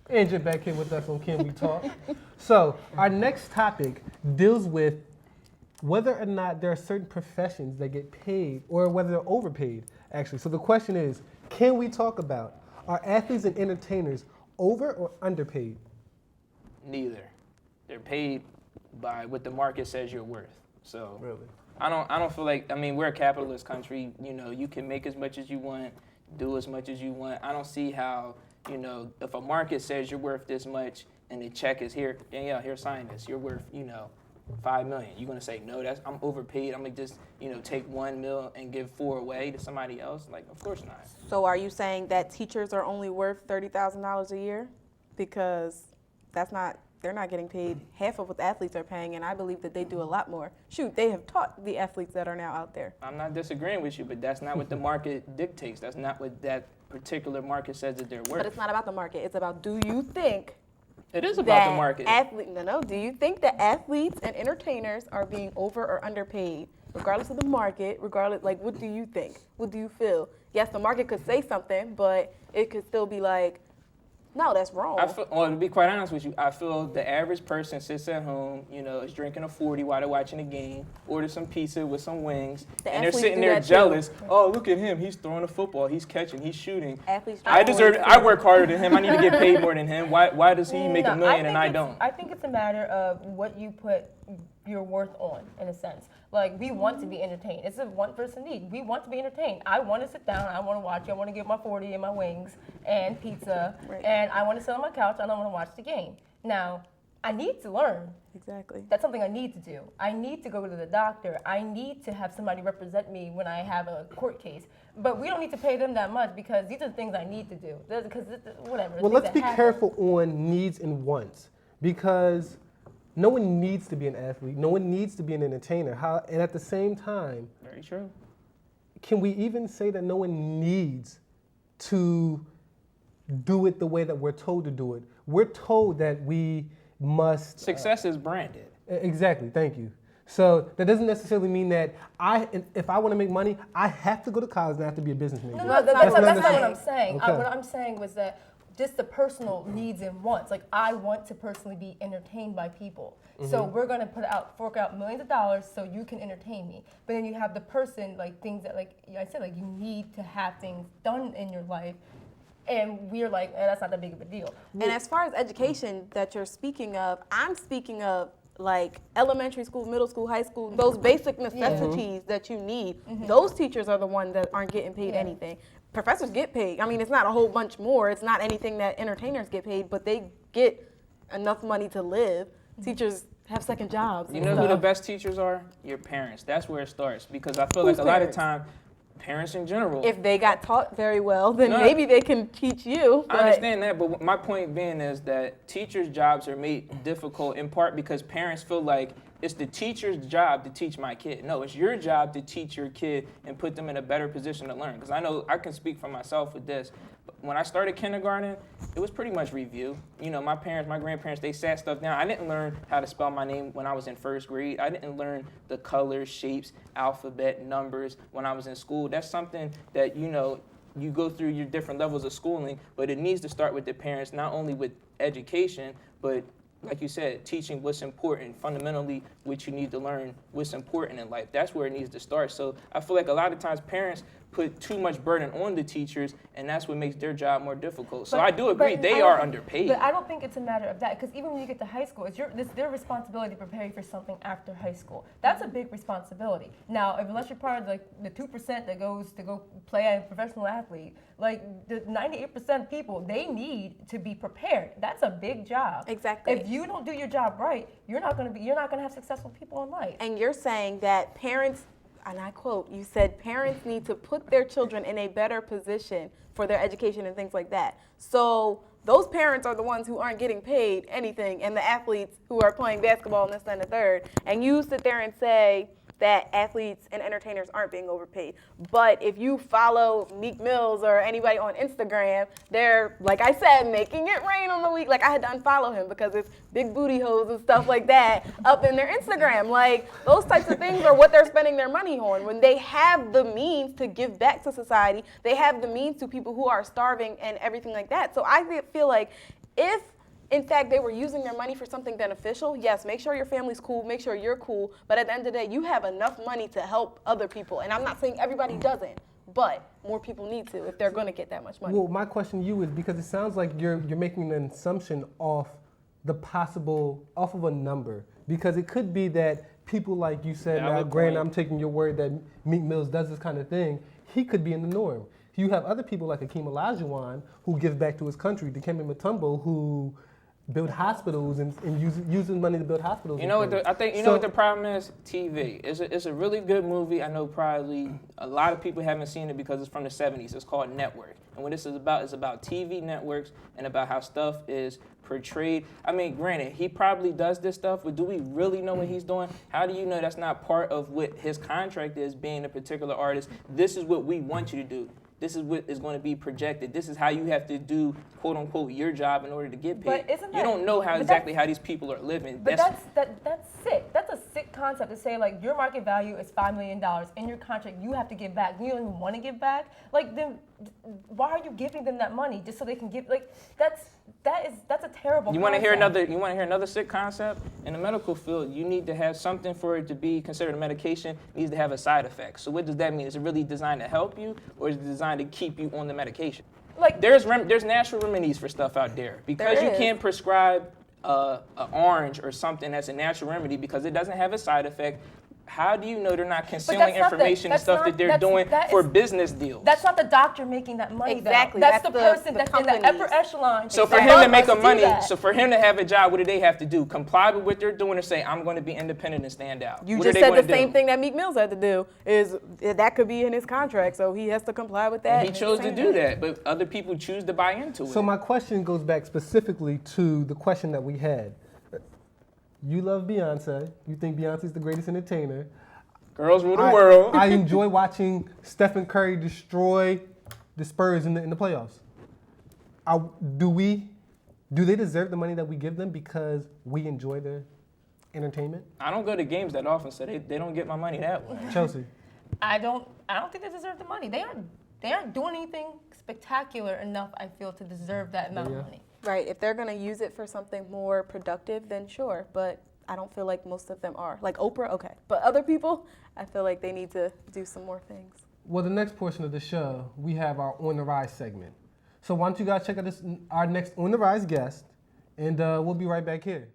Andrew back here with us on Can We Talk? So our next topic deals with whether or not there are certain professions that get paid or whether they're overpaid, actually. So the question is, can we talk about, are athletes and entertainers over or underpaid? Neither. They're paid by what the market says you're worth. So Really? I don't feel like, I mean, we're a capitalist country. You know, you can make as much as you want, do as much as you want. I don't see how, you know, if a market says you're worth this much and the check is here, Danielle, here, sign this. You're worth, you know, $5 million. You're gonna say, no, I'm overpaid. I'm gonna just, you know, take $1 million and give 4 away to somebody else. Like, of course not. So are you saying that teachers are only worth $30,000 a year? Because they're not getting paid half of what the athletes are paying, and I believe that they do a lot more. Shoot, they have taught the athletes that are now out there. I'm not disagreeing with you, but that's not what the market dictates. That's not what that particular market says that they're worth. But it's not about the market. It's about, do you think It is about the that market. do you think that athletes and entertainers are being over or underpaid, regardless of the market, regardless, like, what do you think? What do you feel? Yes, the market could say something, but it could still be like, no, that's wrong. Well, to be quite honest with you, I feel the average person sits at home, you know, is drinking a 40 while they're watching a game, order some pizza with some wings, and they're athletes sitting do there that too. jealous. Oh, look at him. He's throwing a football. He's catching. He's shooting. Athletes I do deserve. that I too. work harder than him. I need to get paid more than him. Why does he make No, $1 million and think I it's- don't? I think it's a matter of what you put your worth on, in a sense. Like, we want to be entertained. It's a one-person need. We want to be entertained. I want to sit down. I want to watch. I want to get my 40 and my wings and pizza. Right. And I want to sit on my couch and I want to watch the game. Now, I need to learn. Exactly. That's something I need to do. I need to go to the doctor. I need to have somebody represent me when I have a court case. But we don't need to pay them that much because these are the things I need to do. Because whatever. Well, things let's that be happen. careful on needs and wants, because no one needs to be an athlete. No one needs to be an entertainer. And at the same time, Very true. can we even say that no one needs to do it the way that we're told to do it? We're told that we must. Success is branded. Exactly, thank you. So that doesn't necessarily mean that if I want to make money, I have to go to college and I have to be a business major. No, That's that's not not what what I'm I'm saying. Okay. What I'm saying was that just the personal needs and wants. Like, I want to personally be entertained by people. So we're gonna fork out millions of dollars so you can entertain me. But then you have the person, like, things that, like I said, like, you need to have things done in your life. And we're like, that's not that big of a deal. And as far as education that you're speaking of, I'm speaking of like elementary school, middle school, high school, those basic necessities that you need. Those teachers are the ones that aren't getting paid Yeah. anything. Professors get paid. I mean, it's not a whole bunch more. It's not anything that entertainers get paid, but they get enough money to live. Teachers have second jobs. You and know who the stuff. best teachers are? Your parents. That's where it starts. Because I feel Whose like a lot of parents? time, parents in general. If they got taught very well, then No. maybe they can teach you. I but- understand that, but my point being is that teachers' jobs are made difficult in part because parents feel like it's the teacher's job to teach my kid. No, it's your job to teach your kid and put them in a better position to learn. Because I know I can speak for myself with this. When I started kindergarten, it was pretty much review. You know, my parents, my grandparents, they sat stuff down. I didn't learn how to spell my name when I was in first grade. I didn't learn the colors, shapes, alphabet, numbers when I was in school. That's something that, you know, you go through your different levels of schooling, but it needs to start with the parents, not only with education, but like you said, teaching what's important, fundamentally what you need to learn, what's important in life. That's where it needs to start. So I feel like a lot of times parents put too much burden on the teachers, and that's what makes their job more difficult. So I do agree, they are underpaid. But I don't think it's a matter of that, because even when you get to high school, it's their responsibility to prepare you for something after high school. That's a big responsibility. Now, unless you're part of like the 2% that goes to go play as a professional athlete, like the 98% of people, they need to be prepared. That's a big job. Exactly. If you don't do your job right, you're not gonna have successful people in life. And you're saying that parents, and I quote, you said parents need to put their children in a better position for their education and things like that. So those parents are the ones who aren't getting paid anything, and the athletes who are playing basketball and this, that, and the third. And you sit there and say that athletes and entertainers aren't being overpaid. But if you follow Meek Mills or anybody on Instagram, they're, like I said, making it rain on the week. Like, I had to unfollow him because it's big booty hoes and stuff like that up in their Instagram. Like, those types of things are what they're spending their money on. When they have the means to give back to society, they have the means to people who are starving and everything like that. So I feel like if in fact they were using their money for something beneficial, yes, make sure your family's cool, make sure you're cool, but at the end of the day, you have enough money to help other people. And I'm not saying everybody doesn't, but more people need to if they're going to get that much money. Well, my question to you is because it sounds like you're making an assumption off of a number, because it could be that people like you said. Now, Valid granted, point. I'm taking your word that Meek Mills does this kind of thing. He could be in the norm. You have other people like Akeem Olajuwon who gives back to his country. Dikembe Mutombo who build hospitals and uses money to build hospitals. You know and what? things. I think you know what the problem is. TV. It's a really good movie. I know probably a lot of people haven't seen it because it's from the '70s. It's called Network, and what this is about TV networks and about how stuff is portrayed. I mean, granted, he probably does this stuff, but do we really know what he's doing? How do you know that's not part of what his contract is? Being a particular artist, this is what we want you to do. This is what is going to be projected. This is how you have to do, quote unquote, your job in order to get paid. But isn't You don't know how exactly how these people are living. But that's sick. That's a sick concept to say, like, your market value is $5 million. In your contract, you have to give back. You don't even want to give back. Like, then why are you giving them that money just so they can give? Like, that's a terrible. You want to concept. hear another sick concept? In the medical field, you need to have something for it to be considered a medication. It needs to have a side effect. So what does that mean? Is it really designed to help you, or is it designed to keep you on the medication? Like, There's natural remedies for stuff out there. Because There you is. can't prescribe an orange or something that's a natural remedy because it doesn't have a side effect. How do you know they're not concealing that's not the- information and that's stuff not- that they're that's- doing that for is- business deals? That's not the doctor making that money. Exactly. Though. That's That's the the person that's in companies. the upper echelon. So for that him to help make us a do money, that. so for him to have a job, what do they have to do? Comply with what they're doing and say, I'm going to be independent and stand out. You What just are they said the gonna do? same thing that Meek Mills had to do. Is that could be in his contract, so he has to comply with that. He chose to do that, but other people choose to buy into it. So my question goes back specifically to the question that we had. You love Beyonce. You think Beyonce's the greatest entertainer. Girls rule the world. I enjoy watching Stephen Curry destroy the Spurs in the playoffs. Do they deserve the money that we give them because we enjoy their entertainment? I don't go to games that often, so they don't get my money that way. Chelsea. I don't think they deserve the money. They aren't doing anything spectacular enough, I feel, to deserve that amount Yeah. of money. Right. If they're going to use it for something more productive, then sure. But I don't feel like most of them are. Like Oprah, okay. But other people, I feel like they need to do some more things. Well, the next portion of the show, we have our On the Rise segment. So why don't you guys check out our next On the Rise guest, and we'll be right back here.